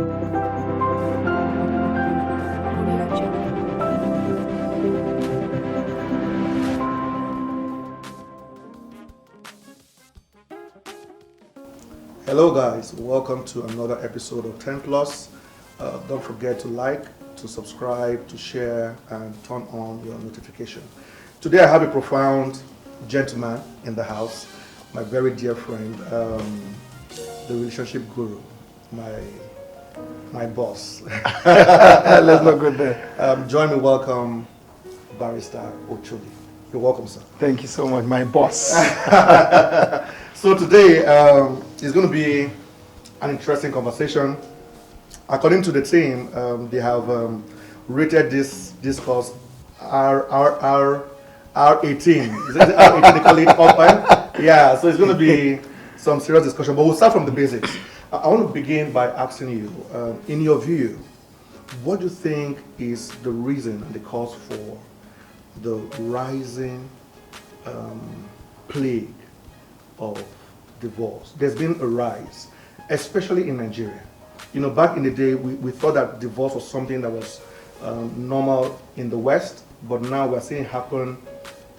Hello guys, welcome to another episode of 10Plus. Don't forget to like, to subscribe, to share, and turn on your notification. Today I have a profound gentleman in the house, my very dear friend, the relationship guru, my boss. Let's not go there. Join me, welcome Barrister Ocholi. You're welcome, sir. Thank you so much, my boss. So today is going to be an interesting conversation. According to the team, they have rated this course R18. Is it R18 they call it open? Yeah, so it's going to be some serious discussion, but we'll start from the basics. I want to begin by asking you, in your view, what do you think is the reason and the cause for the rising plague of divorce? There's been a rise, especially in Nigeria. You know, back in the day, we thought that divorce was something that was normal in the West, but now we're seeing it happen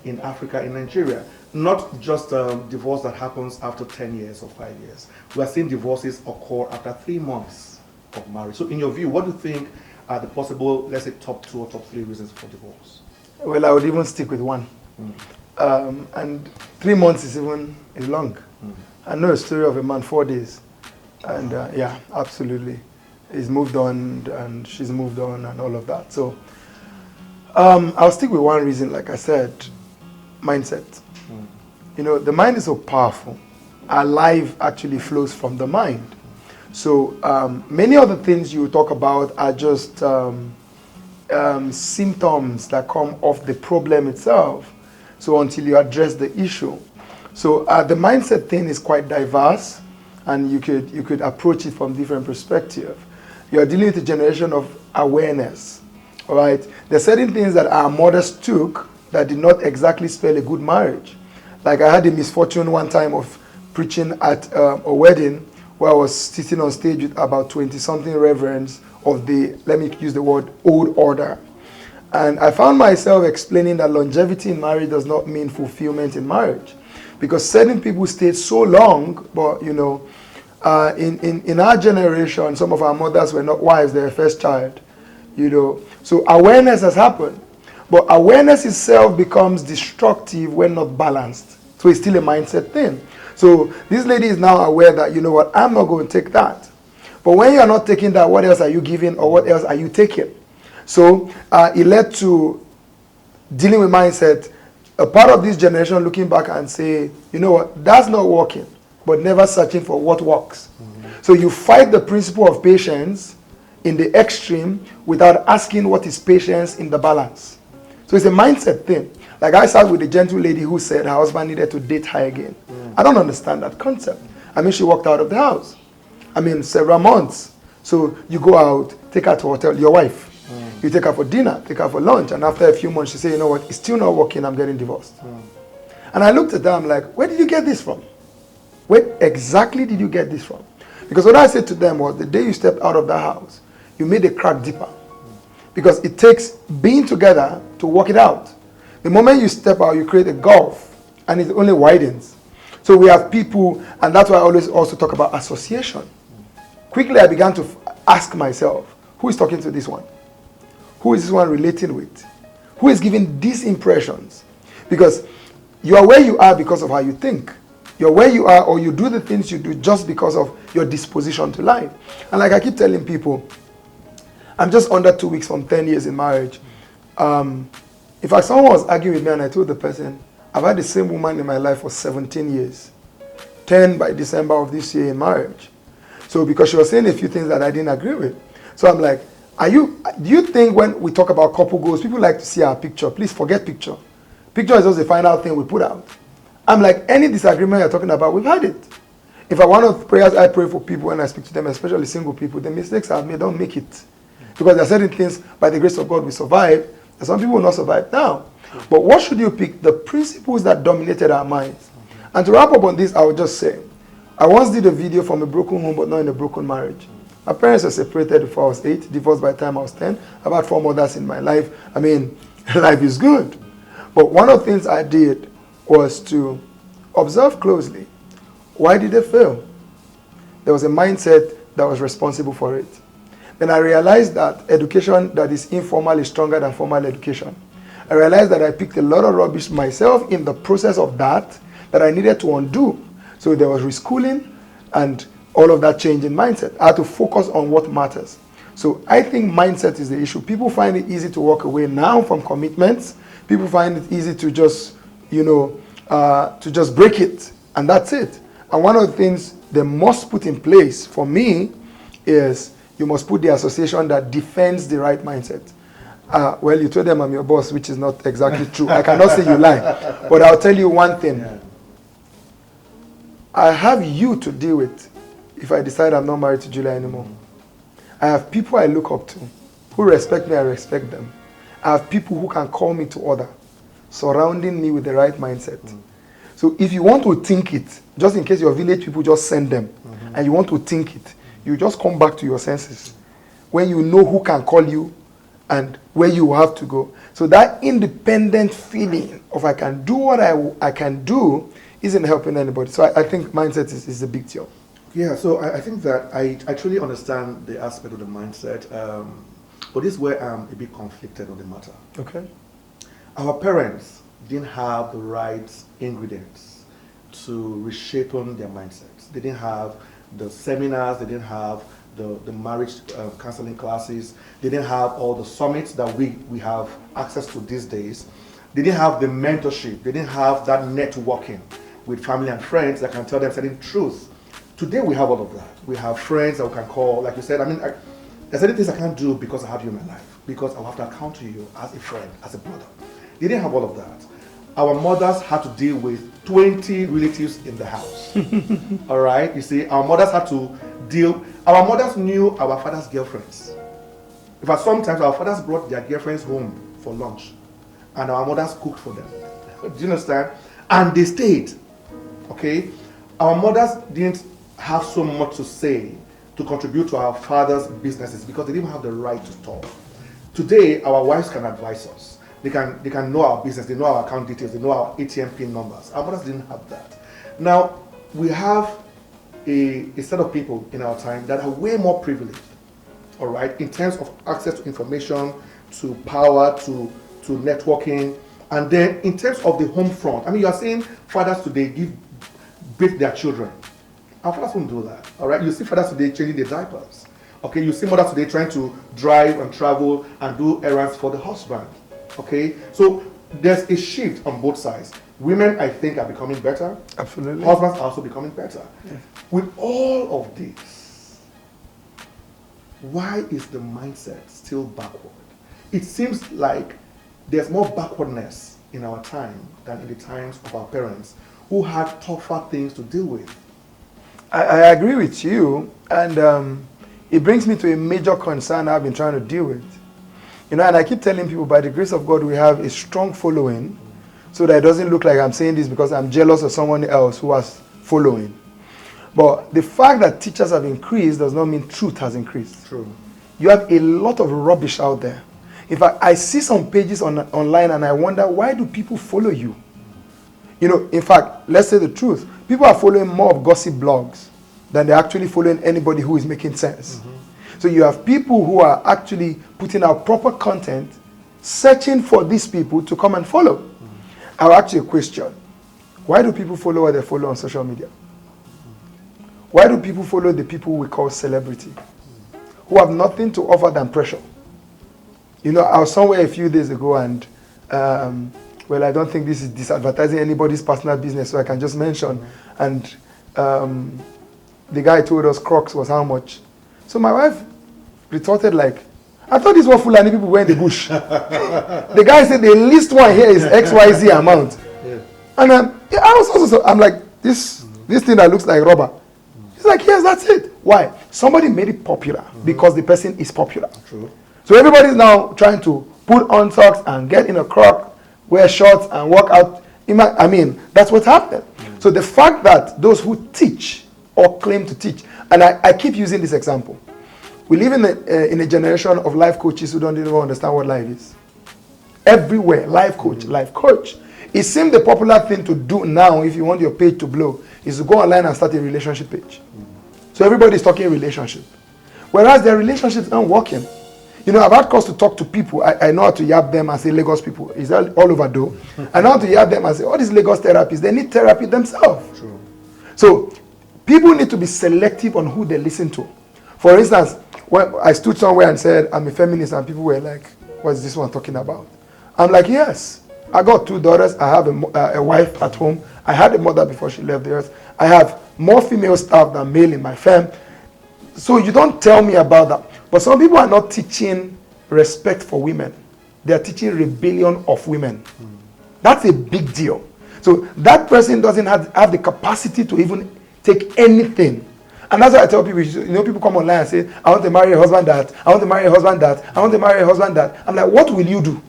in Africa, in Nigeria. Not just divorce that happens after 10 years or 5 years. We're seeing divorces occur after 3 months of marriage. So in your view, what do you think are the possible, let's say, top 2 or top 3 reasons for divorce? Well, I would even stick with one. And 3 months is long. I know a story of a man, 4 days. And yeah, absolutely. He's moved on and she's moved on and all of that. So I'll stick with one reason, like I said, mindset. You know, the mind is so powerful. Our life actually flows from the mind. So many of the things you talk about are just symptoms that come off the problem itself. So until you address the issue. So the mindset thing is quite diverse, and you could approach it from different perspectives. You're dealing with a generation of awareness, all right? There are certain things that our mothers took that did not exactly spell a good marriage. Like I had the misfortune one time of preaching at a wedding where I was sitting on stage with about 20-something reverends of the, let me use the word, old order. And I found myself explaining that longevity in marriage does not mean fulfillment in marriage. Because certain people stayed so long, but you know, in our generation, some of our mothers were not wives, they were first child. You know, so awareness has happened. But awareness itself becomes destructive when not balanced. So it's still a mindset thing. So this lady is now aware that, you know what, I'm not going to take that. But when you're not taking that, what else are you giving or what else are you taking? So it led to dealing with mindset. A part of this generation looking back and say, you know what, that's not working, but never searching for what works. So you fight the principle of patience in the extreme without asking what is patience in the balance. So it's a mindset thing. Like I sat with a gentle lady who said her husband needed to date her again. I don't understand that concept. I mean, she walked out of the house. I mean, several months. So you go out, take her to a hotel, your wife. You take her for dinner, take her for lunch, and after a few months she say, you know what, it's still not working, I'm getting divorced. And I looked at them like, where did you get this from? Where exactly did you get this from? Because what I said to them was, the day you stepped out of the house, you made a crack deeper. Because it takes being together to work it out. The moment you step out, you create a gulf, and it only widens. So we have people, and that's why I always also talk about association. Quickly I began to ask myself, who is talking to this one? Who is this one relating with? Who is giving these impressions? Because you are where you are because of how you think. You're where you are, or you do the things you do just because of your disposition to life. And like I keep telling people, I'm just under 2 weeks from 10 years in marriage. In fact, someone was arguing with me and I told the person, I've had the same woman in my life for 17 years. 10 by December of this year in marriage. So because she was saying a few things that I didn't agree with. So I'm like, do you think when we talk about couple goals, people like to see our picture? Please forget picture. Picture is just the final thing we put out. I'm like, any disagreement you're talking about, we've had it. In fact, one of the prayers I pray for people when I speak to them, especially single people, the mistakes I've made, don't make it. Because there are certain things, by the grace of God, we survive, and some people will not survive now. But what should you pick? The principles that dominated our minds. And to wrap up on this, I would just say, I once did a video from a broken home, but not in a broken marriage. My parents were separated before I was 8, divorced by the time I was 10. I've had 4 mothers in my life. I mean, life is good. But one of the things I did was to observe closely. Why did they fail? There was a mindset that was responsible for it. Then I realized that education that is informal is stronger than formal education. I realized that I picked a lot of rubbish myself in the process of that I needed to undo. So there was reschooling and all of that change in mindset. I had to focus on what matters. So I think mindset is the issue. People find it easy to walk away now from commitments. People find it easy to just, to just break it, and that's it. And one of the things they must put in place for me is you must put the association that defends the right mindset. Well, you told them I'm your boss, which is not exactly true. I cannot say you lie. But I'll tell you one thing. Yeah. I have you to deal with if I decide I'm not married to Julia anymore. I have people I look up to who respect me, I respect them. I have people who can call me to order, surrounding me with the right mindset. So if you want to think it, just in case your village people just send them, and you want to think it, you just come back to your senses. When you know who can call you and where you have to go. So that independent feeling of I can do what I can do isn't helping anybody. So I think mindset is a big deal. Yeah, so I think that I truly understand the aspect of the mindset, but this is where I'm a bit conflicted on the matter. Okay. Our parents didn't have the right ingredients to reshape on their mindsets. They didn't have the seminars, they didn't have the marriage counseling classes, they didn't have all the summits that we have access to these days. They didn't have the mentorship, they didn't have that networking with family and friends that can tell them certain truth. Today we have all of that. We have friends that we can call, like you said, there's certain things I can't do because I have you in my life, because I have to account to you as a friend, as a brother. They didn't have all of that. Our mothers had to deal with 20 relatives in the house. All right, you see, our mothers knew our father's girlfriends. In fact, sometimes our fathers brought their girlfriends home for lunch, and our mothers cooked for them. Do you understand? And they stayed. Okay, our mothers didn't have so much to say to contribute to our father's businesses because they didn't have the right to talk. Today, our wives can advise us. They can know our business, they know our account details, they know our ATM PIN numbers. Our mothers didn't have that. Now, we have a set of people in our time that are way more privileged, all right, in terms of access to information, to power, to networking, and then in terms of the home front. I mean, you are seeing fathers today beat their children. Our fathers won't do that, all right? You see fathers today changing their diapers. Okay, you see mothers today trying to drive and travel and do errands for the husband. Okay, so there's a shift on both sides. Women, I think, are becoming better. Absolutely. Husbands are also becoming better. Yeah. With all of this, why is the mindset still backward? It seems like there's more backwardness in our time than in the times of our parents who had tougher things to deal with. I agree with you, and it brings me to a major concern I've been trying to deal with. You know, and I keep telling people, by the grace of God, we have a strong following, so that it doesn't look like I'm saying this because I'm jealous of someone else who has following. But the fact that teachers have increased does not mean truth has increased. True. You have a lot of rubbish out there. In fact, I see some pages online and I wonder, why do people follow you? You know, in fact, let's say the truth. People are following more of gossip blogs than they're actually following anybody who is making sense. So you have people who are actually putting out proper content, searching for these people to come and follow. I'll ask you a question. Why do people follow what they follow on social media? Why do people follow the people we call celebrity, who have nothing to offer than pressure? You know, I was somewhere a few days ago and, well, I don't think this is disadvertising anybody's personal business, so I can just mention. And the guy told us Crocs was how much. So my wife retorted like, I thought this was Fulani people were in the bush. The guy said the least one here is XYZ amount. Yeah. And I was also, I'm like, this thing that looks like rubber. He's like, yes, that's it. Why? Somebody made it popular because the person is popular. True. So everybody's now trying to put on socks and get in a croc, wear shorts and walk out. I mean, that's what's happening. So the fact that those who teach or claim to teach, and I keep using this example. We live in a generation of life coaches who don't even understand what life is. Everywhere, life coach, life coach. It seems the popular thing to do now, if you want your page to blow, is to go online and start a relationship page. So everybody's talking relationship. Whereas their relationships aren't working. You know, I've had cause to talk to people. I know how to yap them and say Lagos people. Is that all over though? I know how to yap them and say, all these Lagos therapists, they need therapy themselves. True. So people need to be selective on who they listen to. For instance, when I stood somewhere and said, I'm a feminist, and people were like, what's this one talking about? I'm like, yes, I got 2 daughters. I have a wife at home. I had a mother before she left the earth. I have more female staff than male in my firm. So you don't tell me about that. But some people are not teaching respect for women. They are teaching rebellion of women. That's a big deal. So that person doesn't have the capacity to even take anything. And that's why I tell people, you know, people come online and say, I want to marry a husband that, I want to marry a husband that, I want to marry a husband that. I'm like, what will you do?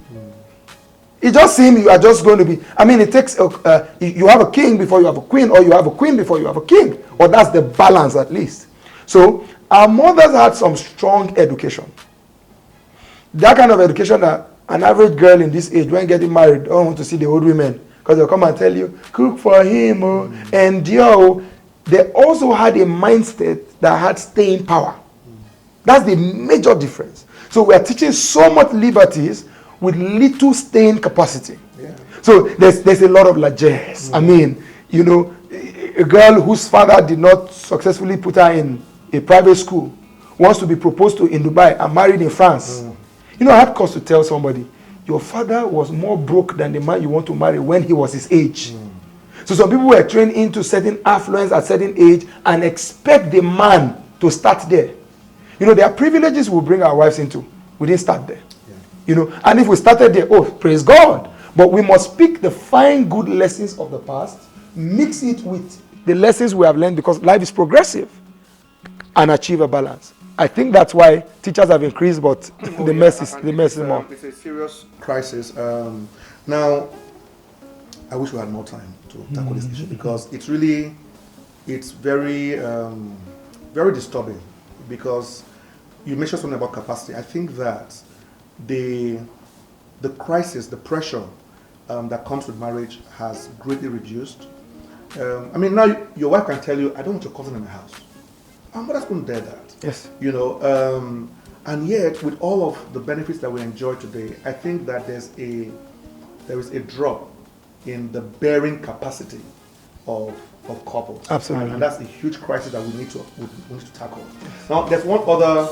It just seems you are just going to be, I mean, it takes, you have a king before you have a queen, or you have a queen before you have a king. Or that's the balance at least. So our mothers had some strong education. That kind of education that an average girl in this age, when getting married, don't want to see the old women. Because they'll come and tell you, cook for him, and yo. They also had a mindset that had staying power. That's the major difference. So we are teaching so much liberties with little staying capacity. Yeah. So there's a lot of largesse. I mean, you know, a girl whose father did not successfully put her in a private school wants to be proposed to in Dubai and married in France. You know, I had cause to tell somebody, your father was more broke than the man you want to marry when he was his age. So some people were trained into certain affluence at certain age and expect the man to start there. You know, there are privileges we bring our wives into. We didn't start there. Yeah. You know, and if we started there, oh, praise God. But we must pick the fine, good lessons of the past, mix it with the lessons we have learned, because life is progressive, and achieve a balance. I think that's why teachers have increased, but the mess is more. It's a serious crisis. Now, I wish we had more time to tackle this issue, because it's very, very disturbing. Because you mentioned something about capacity. I think that the crisis, the pressure that comes with marriage has greatly reduced. I mean, now your wife can tell you, I don't want your cousin in the house. I'm not going to dare that. Yes. You know, and yet with all of the benefits that we enjoy today, I think that there is a drop in the bearing capacity of couples. Absolutely. And that's a huge crisis that we need to tackle. Now, there's one other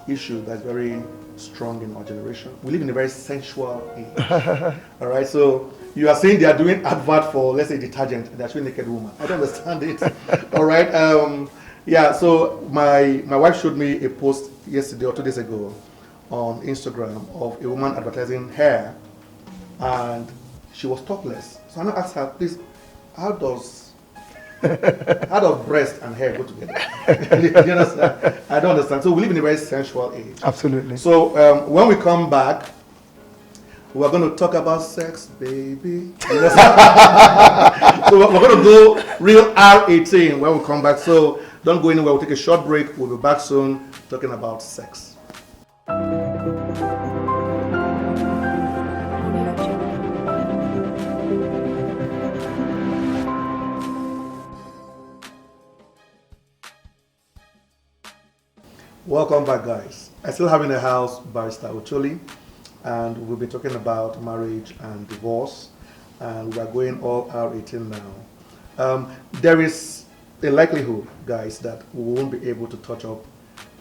issue that's very strong in our generation. We live in a very sensual age. All right, so you are saying they are doing advert for, let's say, detergent, they're showing naked woman. I don't understand it. All right. Yeah, so my wife showed me a post yesterday or 2 days ago on Instagram of a woman advertising hair, and she was topless. So I asked her, please, how does breast and hair go together? Do you understand? I don't understand. So we live in a very sensual age. Absolutely. So when we come back, we're going to talk about sex, baby. You understand? So we're going to go real R18 when we come back. So don't go anywhere. We'll take a short break. We'll be back soon talking about sex. Welcome back, guys. I still have in the house Barrister Ocholi, and we'll be talking about marriage and divorce, and we are going all R18 now. There is a likelihood, guys, that we won't be able to touch up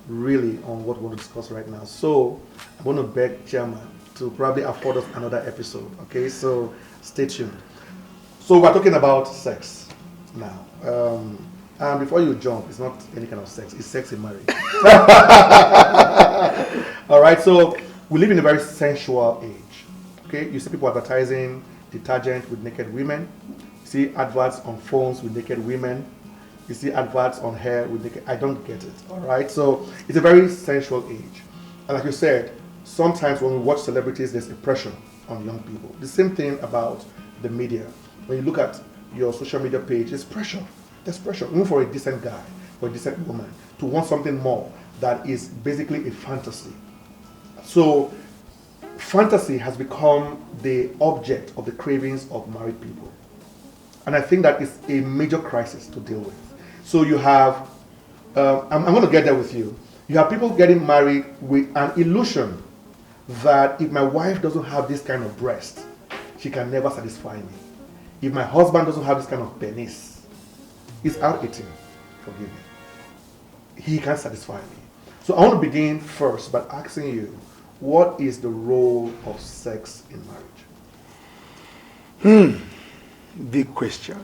really on what we want to discuss right now. So I'm going to beg Chairman to probably afford us another episode. Okay, so stay tuned. So we're talking about sex now. And before you jump, it's not any kind of sex, it's sex in marriage. All right, so we live in a very sensual age. Okay, you see people advertising detergent with naked women. You see adverts on phones with naked women. You see adverts on hair with naked. I don't get it. All right, so it's a very sensual age. And like you said, sometimes when we watch celebrities, there's a pressure on young people. The same thing about the media. When you look at your social media page, there's pressure. There's pressure. Even for a decent guy, for a decent woman, to want something more that is basically a fantasy. So fantasy has become the object of the cravings of married people. And I think that is a major crisis to deal with. So you have, I'm going to get there with you. You have people getting married with an illusion that if my wife doesn't have this kind of breast, she can never satisfy me. If my husband doesn't have this kind of penis, he's out eating, forgive me. He can't satisfy me. So I want to begin first by asking you, what is the role of sex in marriage? Big question.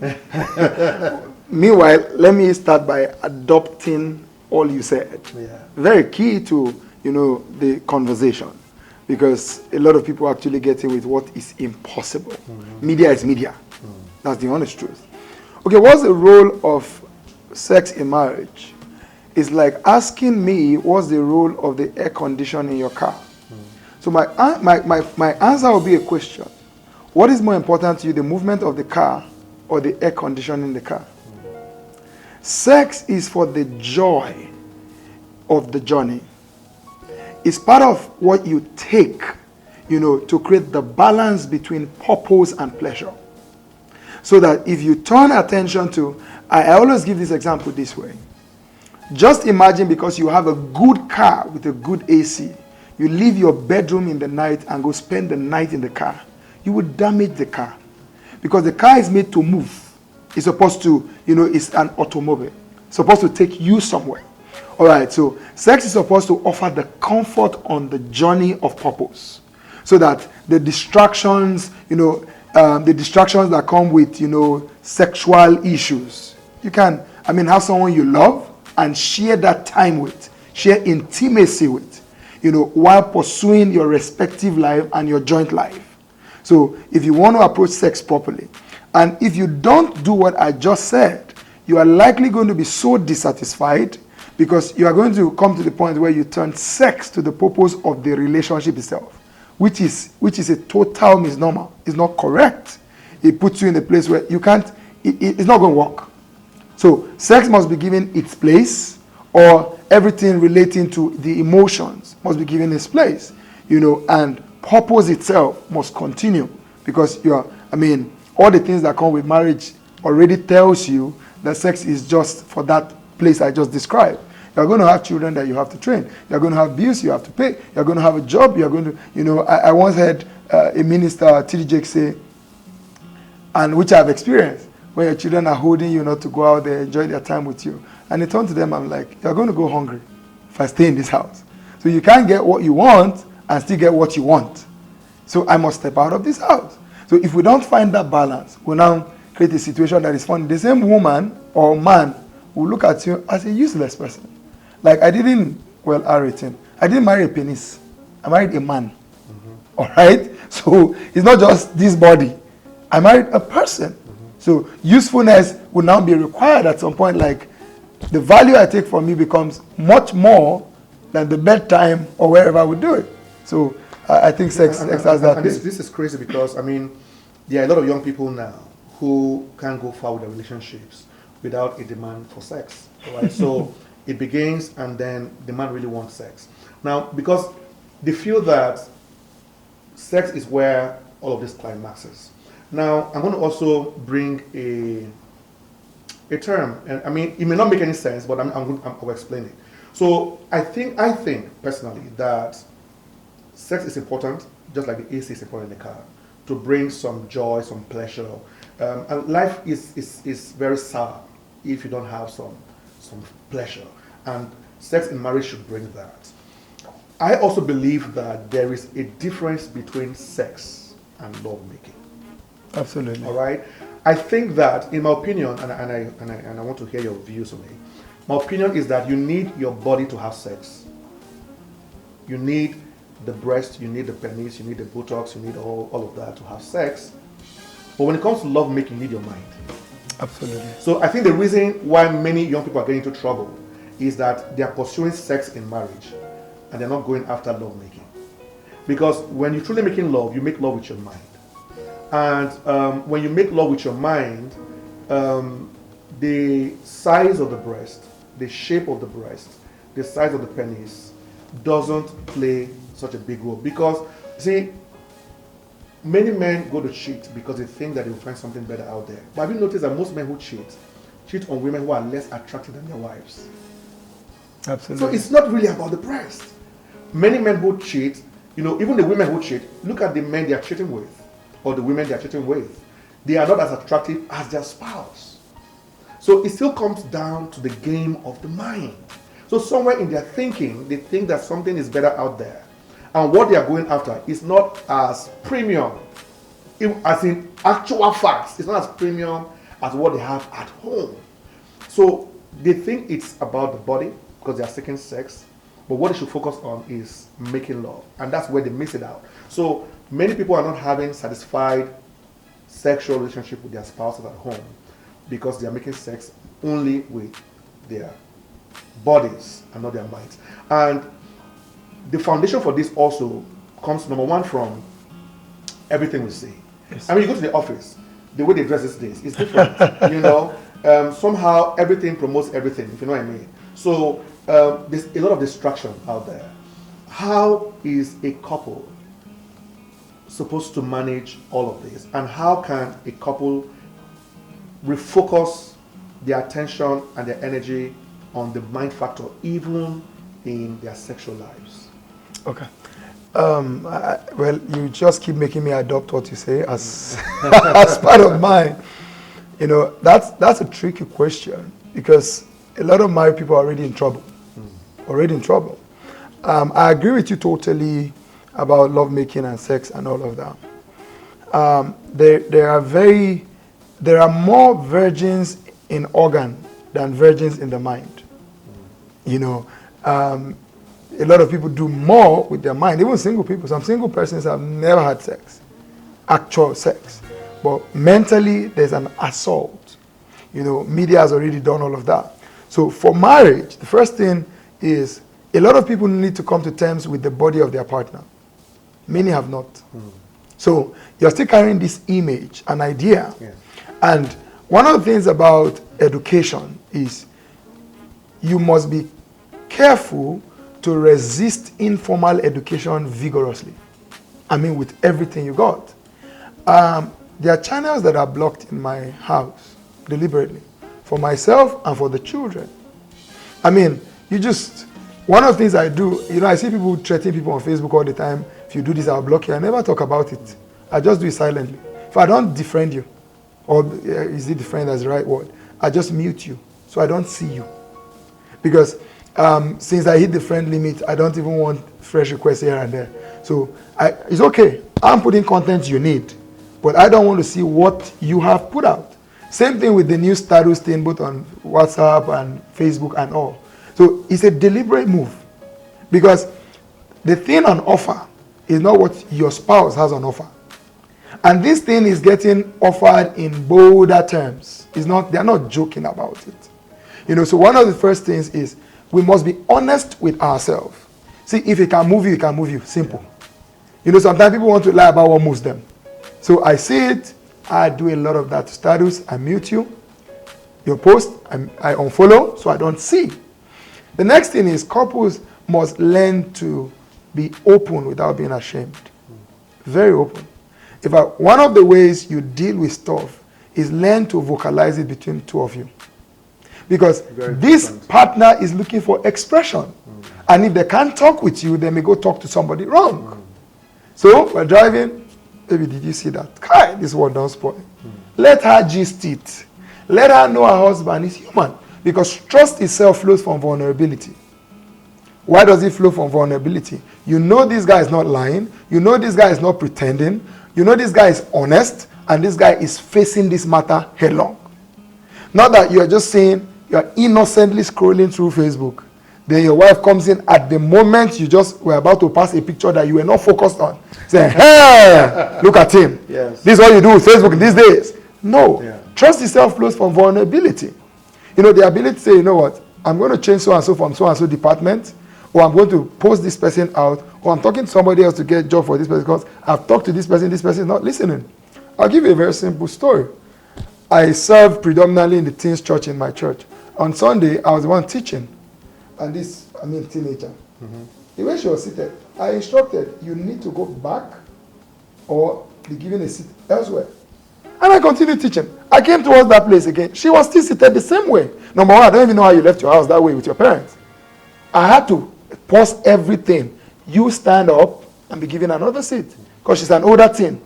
Meanwhile, let me start by adopting all you said. Yeah. Very key to, the conversation, because a lot of people actually get in with what is impossible. Media is media. That's the honest truth. Okay, what's the role of sex in marriage? It's like asking me, what's the role of the air conditioner in your car? So my answer will be a question. What is more important to you, the movement of the car or the air conditioning in the car? Sex is for the joy of the journey. It's part of what you take, to create the balance between purpose and pleasure. So that if you turn attention to, I always give this example this way. Just imagine, because you have a good car with a good AC, you leave your bedroom in the night and go spend the night in the car. You would damage the car, because the car is made to move. It's supposed to, it's an automobile. It's supposed to take you somewhere. All right, so sex is supposed to offer the comfort on the journey of purpose, so that the distractions, that come with, sexual issues, you can, have someone you love and share that time with, share intimacy with, while pursuing your respective life and your joint life. So if you want to approach sex properly, and if you don't do what I just said, you are likely going to be so dissatisfied, because you are going to come to the point where you turn sex to the purpose of the relationship itself, which is a total misnomer. It's not correct. It puts you in a place where you can't, it's not going to work. So sex must be given its place, or everything relating to the emotions must be given its place, and purpose itself must continue, because all the things that come with marriage already tells you that sex is just for that place I just described. You're going to have children that you have to train. You're going to have bills you have to pay. You're going to have a job. You're going to, I once heard a minister, T.D. Jakes, say, and which I've experienced, when your children are holding you not to go out there, enjoy their time with you. And he turned to them, I'm like, you're going to go hungry if I stay in this house. So you can't get what you want and still get what you want. So I must step out of this house. So if we don't find that balance, we'll now create a situation that is funny. The same woman or man will look at you as a useless person. Like I didn't marry a penis. I married a man. All right? So it's not just this body. I married a person. So usefulness will now be required at some point. Like the value I take from you becomes much more than the bedtime or wherever we do it. So I think sex has that. And this is crazy, because there are a lot of young people now who can't go far with their relationships without a demand for sex. Right? So it begins, and then the man really wants sex. Now, because they feel that sex is where all of this climaxes. Now, I'm going to also bring a term, and it may not make any sense, but I'll explain it. So I think personally that sex is important, just like the AC is important in the car, to bring some joy, some pleasure. And life is very sad if you don't have some pleasure. And sex in marriage should bring that. I also believe that there is a difference between sex and lovemaking. Absolutely. All right. I think that, in my opinion, and I want to hear your views on it. My opinion is that you need your body to have sex. You need the breast, you need the penis, you need the buttocks, you need all of that to have sex. But when it comes to lovemaking, you need your mind. Absolutely. So I think the reason why many young people are getting into trouble is that they are pursuing sex in marriage and they're not going after lovemaking. Because when you're truly making love, you make love with your mind. And when you make love with your mind, the size of the breast, the shape of the breast, the size of the penis doesn't play such a big role. Because, see, many men go to cheat because they think that they will find something better out there. But have you noticed that most men who cheat on women who are less attractive than their wives? Absolutely. So it's not really about the breast. Many men who cheat, even the women who cheat, look at the men they are cheating with, or the women they are cheating with. They are not as attractive as their spouse. So it still comes down to the game of the mind. So somewhere in their thinking, they think that something is better out there. And what they are going after is not as premium, as in actual facts. It's not as premium as what they have at home. So they think it's about the body because they are seeking sex. But what they should focus on is making love. And that's where they miss it out. So many people are not having satisfied sexual relationship with their spouses at home because they are making sex only with their bodies and not their minds. And the foundation for this also comes, number one, from everything we see. Yes. I mean, you go to the office, the way they dress these days is different. Somehow everything promotes everything, if you know what I mean. So there's a lot of distraction out there. How is a couple supposed to manage all of this? And how can a couple refocus their attention and their energy on the mind factor, even in their sexual lives? Okay. Well, you just keep making me adopt what you say as as part of mine. That's a tricky question because a lot of married people are already in trouble. Already in trouble. I agree with you totally about lovemaking and sex and all of that. There are more virgins in organ than virgins in the mind. A lot of people do more with their mind, even single people. Some single persons have never had sex, actual sex. But mentally, there's an assault. Media has already done all of that. So for marriage, the first thing is a lot of people need to come to terms with the body of their partner. Many have not. So you're still carrying this image, an idea. Yeah. And one of the things about education is you must be careful to resist informal education vigorously. I mean, with everything you got. There are channels that are blocked in my house deliberately for myself and for the children. I mean, one of the things I do, I see people threatening people on Facebook all the time. If you do this, I'll block you. I never talk about it. I just do it silently. If I don't defriend you, or is it defriend as the right word, I just mute you so I don't see you. Because since I hit the friend limit, I don't even want fresh requests here and there. So it's okay. I'm putting content you need, but I don't want to see what you have put out. Same thing with the new status thing, both on WhatsApp and Facebook and all. So it's a deliberate move because the thing on offer is not what your spouse has on offer. And this thing is getting offered in bolder terms. They're not joking about it. So one of the first things is we must be honest with ourselves. See, if it can move you, it can move you. Simple. Sometimes people want to lie about what moves them. So I see it. I do a lot of that status. I mute you. Your post, I unfollow so I don't see. The next thing is couples must learn to be open without being ashamed. Very open. One of the ways you deal with stuff is learn to vocalize it between two of you. Because this partner is looking for expression. And if they can't talk with you, they may go talk to somebody wrong. So we're driving. Baby, did you see that? Kai, this one don't spoil. Let her gist it. Let her know her husband is human. Because trust itself flows from vulnerability. Why does it flow from vulnerability? This guy is not lying. This guy is not pretending. This guy is honest. And this guy is facing this matter headlong. Not that you're just saying, you're innocently scrolling through Facebook. Then your wife comes in at the moment you just were about to pass a picture that you were not focused on. Saying, hey, look at him. Yes. This is what you do with Facebook these days. No. Yeah. Trust itself flows from vulnerability. The ability to say, what, I'm going to change so-and-so from so-and-so department, or I'm going to post this person out, or I'm talking to somebody else to get a job for this person because I've talked to this person is not listening. I'll give you a very simple story. I serve predominantly in the teens church in my church. On Sunday, I was the one teaching. And this, teenager. The way she was seated, I instructed, you need to go back or be given a seat elsewhere. And I continued teaching. I came towards that place again. She was still seated the same way. Number one, I don't even know how you left your house that way with your parents. I had to pause everything. You stand up and be given another seat. Because she's an older teen.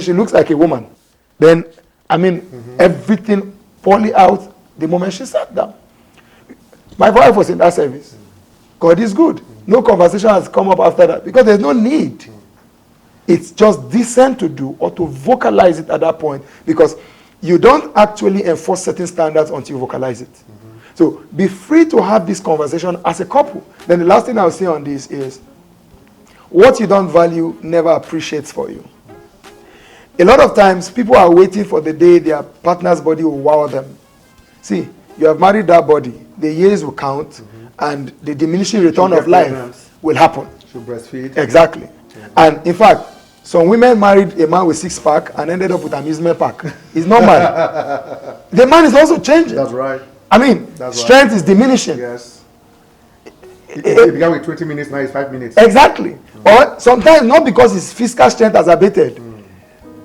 She looks like a woman. Then, everything poorly out the moment she sat down. My wife was in that service. God is good. No conversation has come up after that because there's no need. It's just decent to do or to vocalize it at that point because you don't actually enforce certain standards until you vocalize it. So be free to have this conversation as a couple. Then the last thing I'll say on this is what you don't value never appreciates for you. A lot of times people are waiting for the day their partner's body will wow them. See, you have married that body, the years will count, and the diminishing return of life will happen. She'll breastfeed. Exactly. And in fact, some women married a man with 6-pack and ended up with an amusement park. It's normal. The man is also changing. That's right. Strength is diminishing. Yes. It began with 20 minutes, now it's 5 minutes. Exactly. Or sometimes not because his physical strength has abated.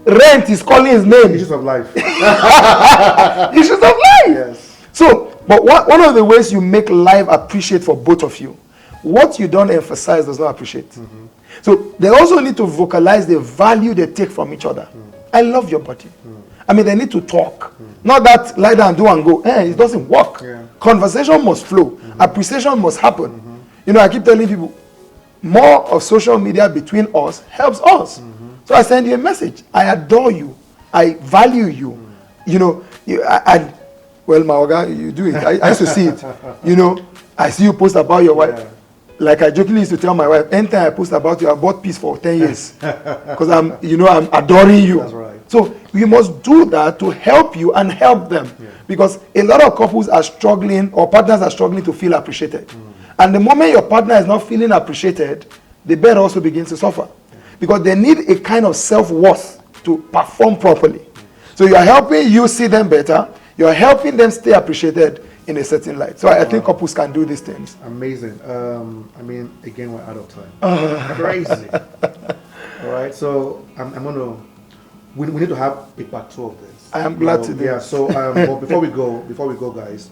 Rent is calling his name. Issues of life. Issues of life. Yes. So, but one of the ways you make life appreciate for both of you, what you don't emphasize does not appreciate. So they also need to vocalize the value they take from each other. I love your body. They need to talk. Not that lie down, do and go. It doesn't work. Yeah. Conversation must flow. Appreciation must happen. I keep telling people, more of social media between us helps us. So I send you a message. I adore you. I value you. Well, Maoga, you do it. I used to see it. I see you post about your wife. Like I jokingly used to tell my wife, anytime I post about you, I bought peace for 10 years. Because I'm adoring you. That's right. So we must do that to help you and help them. Because a lot of couples are struggling or partners are struggling to feel appreciated. And the moment your partner is not feeling appreciated, the bed also begins to suffer. Because they need a kind of self-worth to perform properly. So you are helping you see them better. You are helping them stay appreciated in a certain light. So I think couples can do these things. Amazing. Again, we're out of time. Crazy. All right. So I'm gonna. We need to have a part 2 of this. I am glad to do. Yeah. So, but before we go, guys,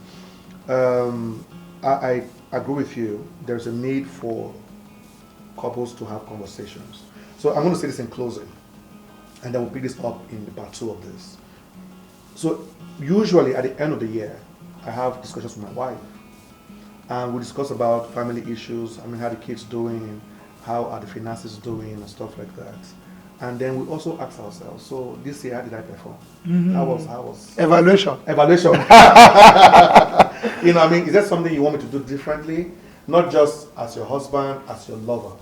I agree with you. There's a need for couples to have conversations. So I'm going to say this in closing, and then we'll pick this up in the part 2 of this. So usually at the end of the year, I have discussions with my wife, and we discuss about family issues. How the kids doing, how are the finances doing, and stuff like that. And then we also ask ourselves, so this year, how did I perform? How was Evaluation. Is there something you want me to do differently? Not just as your husband, as your lover.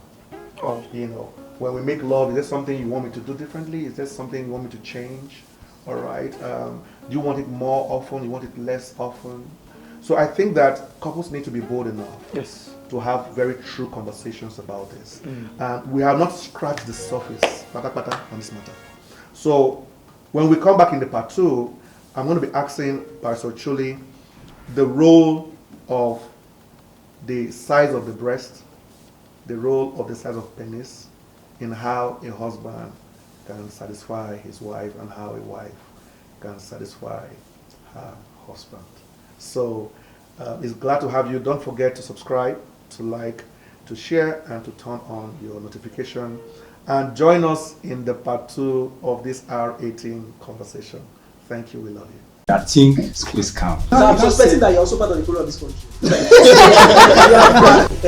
When we make love, is there something you want me to do differently? Is there something you want me to change? All right. Do you want it more often? You want it less often? So I think that couples need to be bold enough to have very true conversations about this. We have not scratched the surface on this matter. So when we come back in the part 2, I'm going to be asking Pastor Ocholi the role of the size of the breast, the role of the size of penis, in how a husband can satisfy his wife and how a wife can satisfy her husband. So it's glad to have you. Don't forget to subscribe, to like, to share, and to turn on your notification. And join us in the part 2 of this R18 conversation. Thank you. We love you. I think school is calm. I'm suspecting that you're also part of the problem of this country.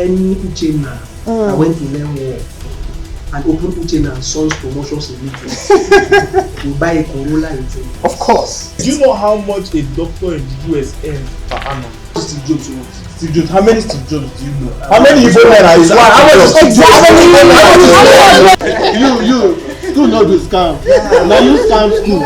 Any Uchenna, I went to learn war and open Uchenna and Sons Promotions Limited. You buy a Corolla in Uchenna. Of course. Do you know how much a doctor in the US earns per annum? Steve Jobs. Steve Jobs. How many Steve Jobs do you know? How many Igbo men are his You do not do scam. Now you scam school.